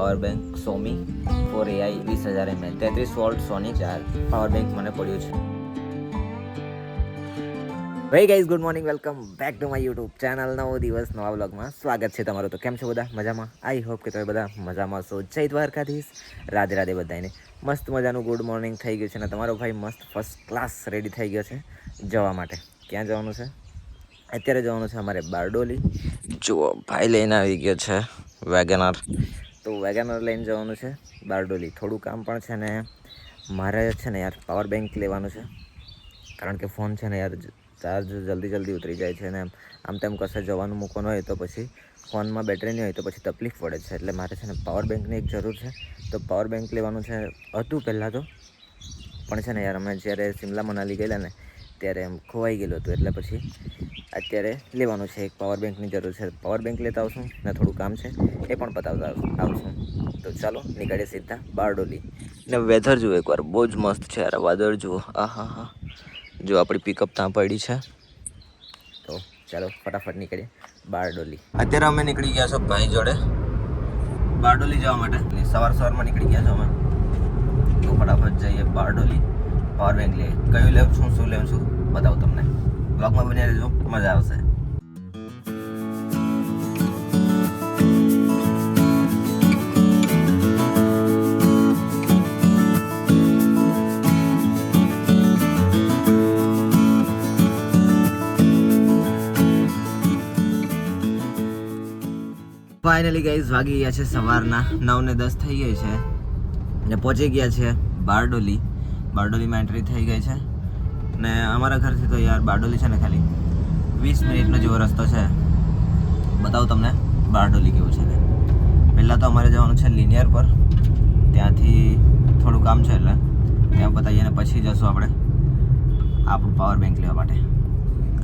Power bank સોમી 4AI 20,000 mAh 33 volt સોની charge power bank મને પડ્યું છે. ભાઈ guys, good morning, welcome back to my YouTube channel. નવો દિવસ નવા વ્લોગમાં સ્વાગત છે તમારું. તો કેમ છો બધા? મજામાં? આઈ હોપ કે તમે બધા મજામાં છો. જય દ્વારકાધીશ, રાધે રાધે બધાને. મસ્ત મજાનું ગુડ મોર્નિંગ થઈ ગયું છે અને તમારો ભાઈ મસ્ત ફર્સ્ટ ક્લાસ રેડી થઈ ગયો છે જવા માટે. ક્યાં જવાનું છે? અત્યારે જવાનું છે અમારે બારડોલી. જુઓ, ભાઈ લઈને આવી ગયો છે વેગેનર. તો વેગેનર લઈને જવાનું છે બારડોલી. થોડું કામ પણ છે ને મારે છે ને યાર પાવર બેંક લેવાનું છે, કારણ કે ફોન છે ને યાર ચાર્જ જલ્દી ઉતરી જાય છે ને આમ તેમ કશે જવાનું મૂકવાનું હોય તો પછી ફોનમાં બેટરી નહીં હોય તો પછી તકલીફ પડે છે. એટલે મારે છે ને પાવર બેંકની એક જરૂર છે. તો પાવર બેંક લેવાનું છે હતું પહેલાં તો, પણ છે ને યાર અમે જ્યારે શિમલા મનાલી ગયેલા ને ત્યારે એમ ખોવાઈ ગયેલું હતું, એટલે પછી અત્યારે લેવાનું છે. એક પાવર બેંકની જરૂર છે. પાવર બેંક લેતા આવશું ને થોડું કામ છે એ પણ પતાવતા આવશું. તો ચાલો નીકળીએ સીધા બારડોલી. ને વેધર જુઓ એકવાર, બહુ જ મસ્ત છે યાર. વાદળ જુઓ, હા. જો આપણી પિકઅપ ત્યાં પડી છે. તો ચાલો ફટાફટ નીકળીએ બારડોલી. અત્યારે અમે નીકળી ગયા છો ભાઈ જોડે બારડોલી જવા માટે. સવારમાં નીકળી ગયા છો અમે. તો ફટાફટ જઈએ બારડોલી. પાવર બેંક લઈએ. કયું લેવું છું, શું લેવું છું બતાવું તમને. બ્લોગમાં બની રહેજો, મજા આવશે. ફાઇનલી ગાઈઝ વાગી ગયા છે સવારના 9:10 થઈ ગઈ છે ને પહોંચી ગયા છે બારડોલી. બારડોલીમાં એન્ટ્રી થઈ ગઈ છે ને અમારા ઘરથી તો યાર બારડોલી છે ને ખાલી 20 મિનિટનો જેવો રસ્તો છે. બતાવું તમને બારડોલી કેવું છે તે. પહેલાં તો અમારે જવાનું છે લિનિયર પર, ત્યાંથી થોડું કામ છે એટલે ત્યાં બતાવીએ ને પછી જશું આપણે આપણું પાવર બેંક લેવા માટે.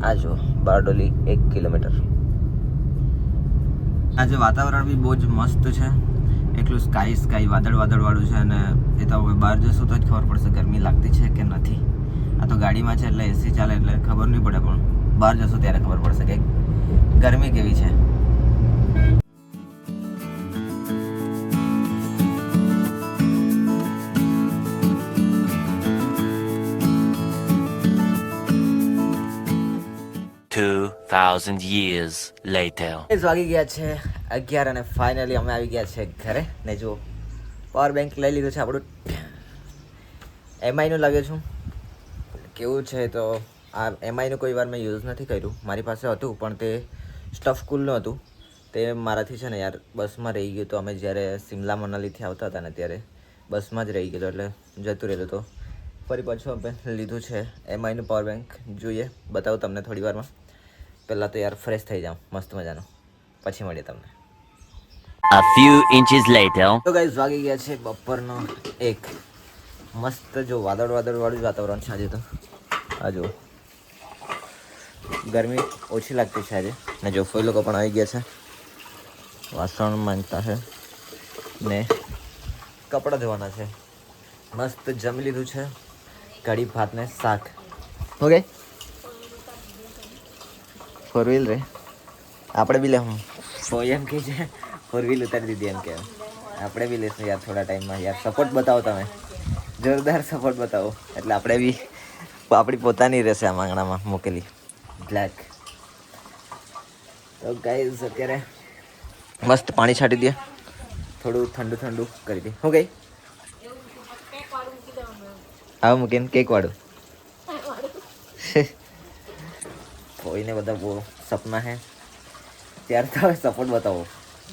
આ જો બારડોલી 1 કિલોમીટર. આજે વાતાવરણ બી બહુ જ મસ્ત છે. એકલું સ્કાય વાદળવાળું છે અને એ તો હવે બહાર જશું તો જ ખબર પડશે ગરમી લાગતી છે કે નથી. આ તો ગાડીમાં છે એટલે એસી ચાલે એટલે ખબર નહીં પડે, પણ બહાર જશું ત્યારે ખબર પડશે કે ગરમી કેવી છે. years later. વાગી ગયા છે 11 અને ફાઇનલી અમે આવી ગયા છે ઘરે. ને જો પાવર બેંક લઈ લીધું છે આપણું. એમઆઈનું લાવ્યો છું. કેવું છે તો આ એમઆઈનું કોઈ વાર મેં યુઝ નથી કર્યું. મારી પાસે હતું પણ તે સ્ટફ કુલનું હતું. તે મારાથી છે ને યાર બસમાં રહી ગયું. તો અમે જ્યારે શિમલા મનાલીથી આવતા હતા ને ત્યારે બસમાં જ રહી ગયેલું એટલે જતું રહેલું. તો ફરી પાછું અમે લીધું છે એમઆઈનું પાવર બેંક. જોઈએ, બતાવું તમને થોડી વારમાં. પહેલાં તો યાર ફ્રેશ થઈ જાઉં મસ્ત મજાનું, પછી મળીએ તમને. A few inches later. તો ગાઈઝ વાગી ગયા છે બપોરનો 1. મસ્ત જો વાદળવાળું જ વાતાવરણ છે આજે તો. આ જો ગરમી ઓછી લાગતી છે આજે. ને જો ફોઈ લોકો પણ આવી ગયા છે, વાસણ માંગતા છે ને કપડાં ધોવાના છે. મસ્ત જમી લીધું છે, કઢી ભાત ને શાક. ઓકે, ફોર વ્હીલ રે આપણે બી લેવું. ફોઈ એમ કે છે ફોર વ્હીલ ઉતારી દીધી એમ કે આપણે બી લેશું યાર થોડા ટાઈમમાં. યાર સપોર્ટ બતાવો તમે, જોરદાર સપોર્ટ બતાવો એટલે આપણે બી આપણી પોતાની રહેશે આ માંગણામાં મૂકેલી બ્લેક. તો ગાઈઝ અત્યારે મસ્ત પાણી છાંટી દે, થોડું ઠંડુ કરી દે. શું ગઈ આવું મૂકીને કેક વાળું. કોઈને બધા બહુ સપના હે. ત્યારે તો હવે સપોર્ટ બતાવો,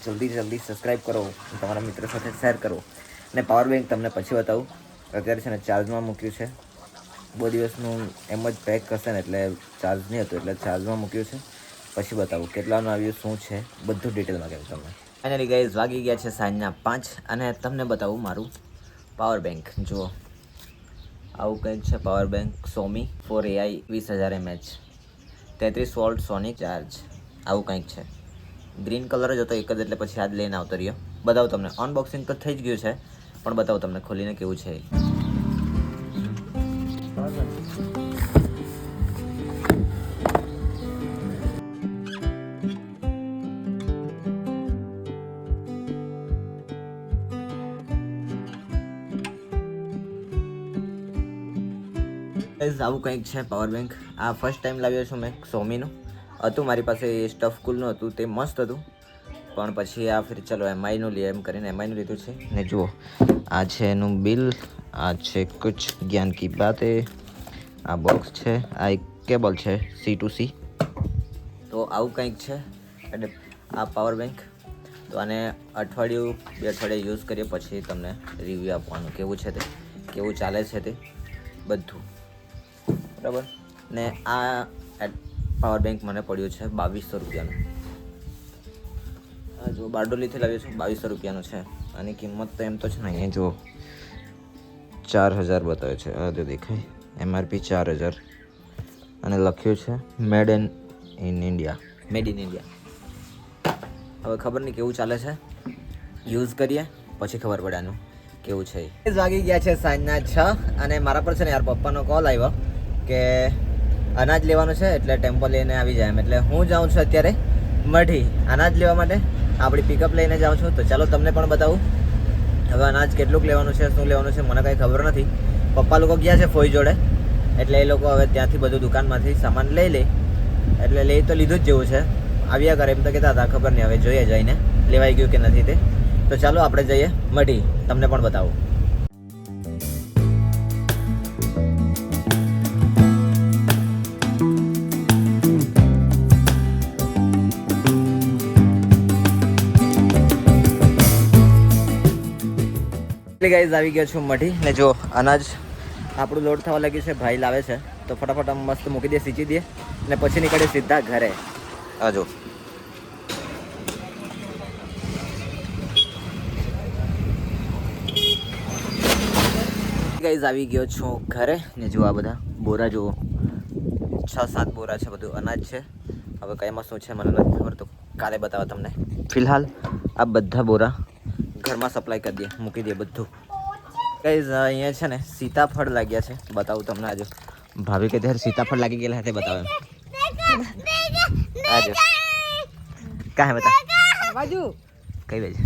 જલ્દી સબસ્ક્રાઈબ કરો, તમારા મિત્રો સાથે શેર કરો. ને પાવર બેંક તમને પછી બતાવું. અત્યારે છે ને ચાર્જમાં મૂક્યું છે. બહુ દિવસનું એમ જ પેક કરશે ને એટલે ચાર્જ નહીં હતું, એટલે ચાર્જમાં મૂક્યું છે. પછી બતાવું કેટલાનું આવ્યું, શું છે, બધું ડિટેલમાં કહું તમને. ફાઇનલી ગાઈઝ વાગી ગયા છે સાંજના 5 અને તમને બતાવું મારું પાવર બેંક. જુઓ આવું કંઈક છે પાવર બેંક સોમી 4AI 20,000 mAh 33 વોલ્ટ સોની ચાર્જ. આવું કંઈક છે. ગ્રીન કલર જ હતો એક જ, એટલે પછી આજ લઈને આવતો રહ્યો. બતાવું તમને. અનબોક્સિંગ તો થઈ જ ગયું છે, પણ બતાવું તમને ખોલીને કેવું છે. ગાઈઝ આવું કંઈક છે પાવર બેંક. આ ફર્સ્ટ ટાઈમ લાવ્યો છું મેં સોમીનું. હતું મારી પાસે સ્ટફ કુલનું હતું, તે મસ્ત હતું, પણ પછી આ ફરી ચલો એમઆઈનું લઈએ એમ કરીને એમઆઈનું લીધું છે. ને જુઓ આ છે એનું બિલ, આ છે કુછ જ્ઞાન કી બાતે, આ બોક્સ છે, આ એક કેબલ છે C2C. તો આવું કંઈક છે એટલે આ પાવર બેંક. તો આને અઠવાડિયું 2 અઠવાડિયે યુઝ કરીએ પછી તમને રિવ્યૂ આપવાનું કેવું છે તે, કેવું ચાલે છે તે બધું, બરાબર. ને આ પાવર બેંક મને પડ્યું છે 2200 રૂપિયાનું. આ જો બારડોલીથી લાવ્યો છું, 2200 રૂપિયાનું છે. આની કિંમત તો એમ તો છે ને અહીંયા જો 4000 બતાવે છે, આ તો દેખાય MRP 4000 અને લખ્યું છે made in India, made in India. હવે ખબર નહીં કેવું ચાલે છે, યુઝ કરીએ પછી ખબર પડે આનું કેવું છે. વાગી ગયા છે સાંજના 6 અને મારા પર છે ને યાર પપ્પાનો કોલ આવ્યો કે અનાજ લેવાનું છે એટલે ટેમ્પો લઈને આવી જાય એમ. એટલે હું જાઉં છું અત્યારે મઢી અનાજ લેવા માટે. આપણી પિકઅપ લઈને જાઉં છું. તો ચાલો તમને પણ બતાવું હવે અનાજ કેટલુંક લેવાનું છે, શું લેવાનું છે મને કાંઈ ખબર નથી. પપ્પા લોકો ગયા છે ફોઈ જોડે, એટલે એ લોકો હવે ત્યાંથી બધું દુકાનમાંથી સામાન લઈ લે. એટલે લઈ તો લીધું જ જેવું છે, આવ્યા કરે એમ તો કહેતા હતા, ખબર નહીં હવે જોઈએ જઈને લેવાઈ ગયું કે નથી તે. તો ચાલો આપણે જઈએ મઢી, તમને પણ બતાવું. ગાઈઝ આવી ગયો છું મઢી ને જો અનાજ આપણું લોડ થવા લાગ્યું છે, ભાઈ લાવે છે તો ફટાફટ આમ મસ્ત મૂકી દે, સીંચી દે ને પછી નીકળે સીધા ઘરે. આ જો ગાઈઝ આવી ગયો છું ઘરે ને જો આ બધા બોરા જુઓ, 6-7 બોરા છે, બધું અનાજ છે. હવે કયામાં શું છે મને નથી ખબર, તો કાલે બતાવો તમને. ફિલહાલ આ બધા બોરા ઘરમાં સપ્લાય કરી દે, મૂકી દે બધું. ગાઈઝ અહીંયા છે ને સીતાફળ લાગ્યા છે, બતાવું તમને. આજે ભાભી કે ત્યારે સીતાફળ લાગી ગયેલા તે બતાવે. આજો કાહે બતા બાજુ કઈ બાજુ?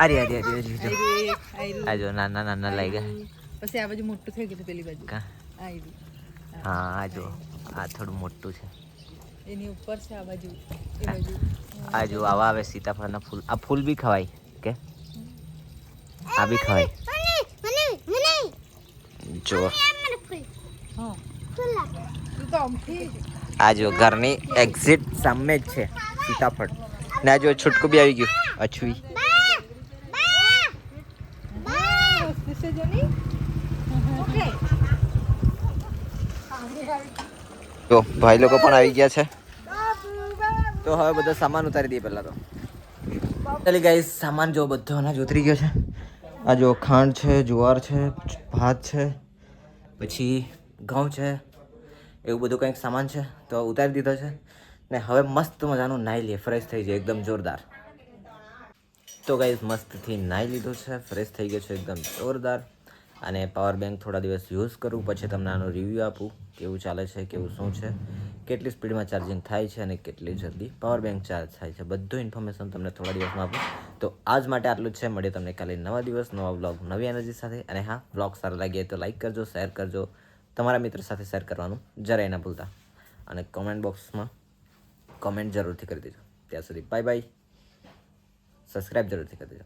અરે અરે અરે આજો નાના નાના લાગ્યા. પછી આ બાજુ મોટું થઈ ગયું પેલી બાજુ. કા? હા આજો આ થોડું મોટું છે, એની ઉપર છે આ બાજુ, એ બાજુ. આજો આવા આવે સીતાફળના ફૂલ. આ ફૂલ બી ખવાય કે આ બી ખવાય? જો હા તું તો અમથી આ જો ઘરની એક્ઝિટ સામે જ છે સીતાફળ. ને આ જો છૂટકું બી આવી ગયું, અછવી. તો ભાઈ લોકો પણ આવી ગયા છે, તો હવે બધો સામાન ઉતારી દઈએ પહેલા તો. ચાલી ગાઈસ સામાન જો બધો અનાજ ઉતરી ગયો છે. આ જો ખાંડ છે, જુવાર છે, ભાત છે, પછી ઘઉં છે, એવું બધું કંઈક સામાન છે તો ઉતારી દીધો છે. ને હવે મસ્ત મજાનું નાહી લઈએ, ફ્રેશ થઈ જાય એકદમ જોરદાર. તો ગાઈસ મસ્તથી નાહી લીધું છે, ફ્રેશ થઈ ગયો છે એકદમ જોરદાર. અને પાવર બેંક થોડા દિવસ યુઝ કરું પછી તમને આનો રિવ્યૂ આપું કેવું ચાલે છે, કેવું શું છે, કેટલી સ્પીડમાં ચાર્જિંગ થાય છે અને કેટલી જલ્દી પાવર બેંક ચાર્જ થાય છે, બધું ઇન્ફોર્મેશન તમને થોડા દિવસમાં આપું. તો આજ માટે આટલું જ છે. મળીએ તમને કાલે નવા દિવસ, નવા વ્લોગ, નવી એનર્જી સાથે. અને હા, વ્લોગ સારા લાગે તો લાઈક કરજો, શેર કરજો, તમારા મિત્ર સાથે શેર કરવાનું જરાય ના ભૂલતા. અને કોમેન્ટ બોક્સમાં કોમેન્ટ જરૂરથી કરી દેજો. ત્યાં સુધી બાય બાય. સબસ્ક્રાઈબ જરૂરથી કરી દેજો.